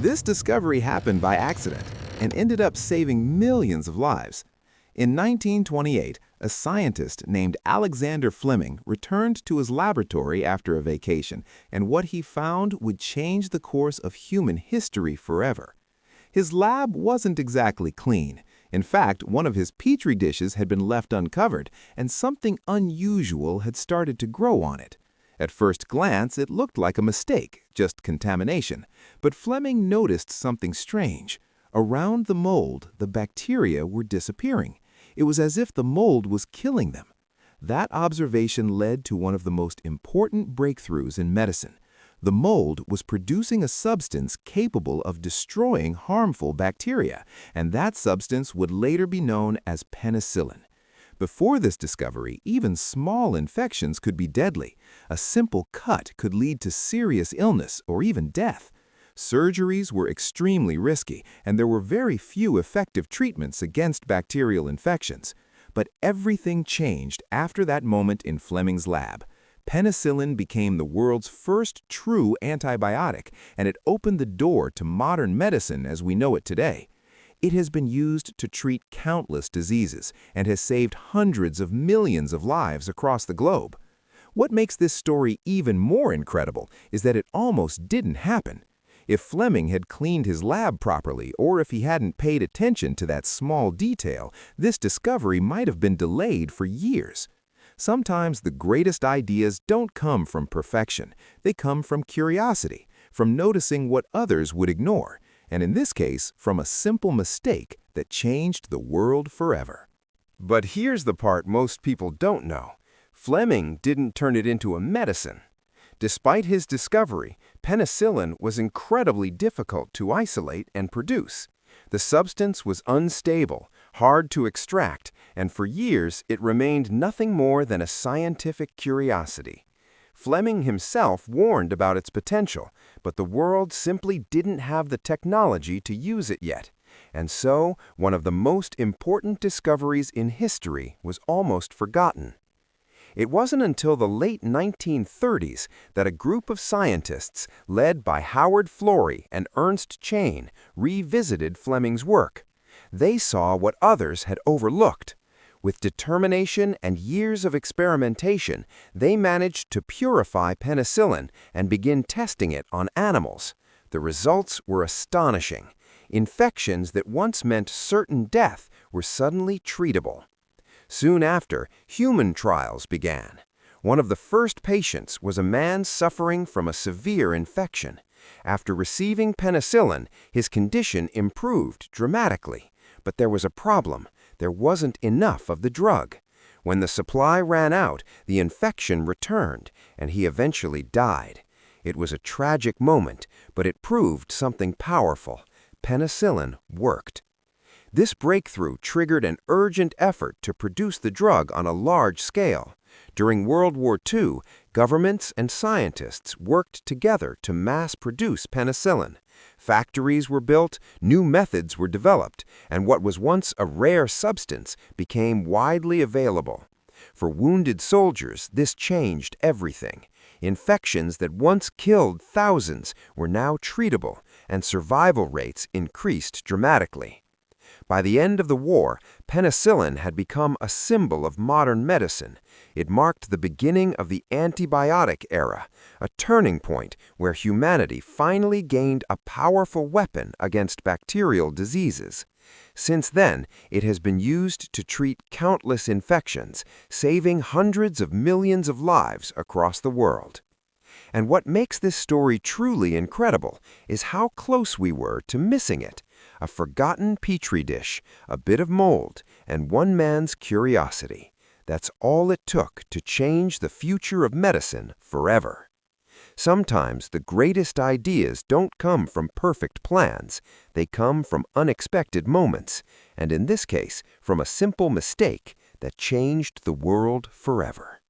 This discovery happened by accident and ended up saving millions of lives. In 1928, a scientist named Alexander Fleming returned to his laboratory after a vacation, and what he found would change the course of human history forever. His lab wasn't exactly clean. In fact, one of his petri dishes had been left uncovered, and something unusual had started to grow on it. At first glance, it looked like a mistake, just contamination. But Fleming noticed something strange. Around the mold, the bacteria were disappearing. It was as if the mold was killing them. That observation led to one of the most important breakthroughs in medicine. The mold was producing a substance capable of destroying harmful bacteria, and that substance would later be known as penicillin. Before this discovery, even small infections could be deadly. A simple cut could lead to serious illness or even death. Surgeries were extremely risky, and there were very few effective treatments against bacterial infections. But everything changed after that moment in Fleming's lab. Penicillin became the world's first true antibiotic, and it opened the door to modern medicine as we know it today. It has been used to treat countless diseases and has saved hundreds of millions of lives across the globe. What makes this story even more incredible is that it almost didn't happen. If Fleming had cleaned his lab properly, or if he hadn't paid attention to that small detail, this discovery might have been delayed for years. Sometimes the greatest ideas don't come from perfection. They come from curiosity, from noticing what others would ignore, and in this case, from a simple mistake that changed the world forever. But here's the part most people don't know. Fleming didn't turn it into a medicine. Despite his discovery, penicillin was incredibly difficult to isolate and produce. The substance was unstable, hard to extract, and for years it remained nothing more than a scientific curiosity. Fleming himself warned about its potential, but the world simply didn't have the technology to use it yet. And so, one of the most important discoveries in history was almost forgotten. It wasn't until the late 1930s that a group of scientists, led by Howard Florey and Ernst Chain, revisited Fleming's work. They saw what others had overlooked. With determination and years of experimentation, they managed to purify penicillin and begin testing it on animals. The results were astonishing. Infections that once meant certain death were suddenly treatable. Soon after, human trials began. One of the first patients was a man suffering from a severe infection. After receiving penicillin, his condition improved dramatically. But there was a problem. There wasn't enough of the drug. When the supply ran out, the infection returned, and he eventually died. It was a tragic moment, but it proved something powerful. Penicillin worked. This breakthrough triggered an urgent effort to produce the drug on a large scale. During World War II, governments and scientists worked together to mass-produce penicillin. Factories were built, new methods were developed, and what was once a rare substance became widely available. For wounded soldiers, this changed everything. Infections that once killed thousands were now treatable, and survival rates increased dramatically. By the end of the war, penicillin had become a symbol of modern medicine. It marked the beginning of the antibiotic era, a turning point where humanity finally gained a powerful weapon against bacterial diseases. Since then, it has been used to treat countless infections, saving hundreds of millions of lives across the world. And what makes this story truly incredible is how close we were to missing it. A forgotten petri dish, a bit of mold, and one man's curiosity. That's all it took to change the future of medicine forever. Sometimes the greatest ideas don't come from perfect plans. They come from unexpected moments, and in this case, from a simple mistake that changed the world forever.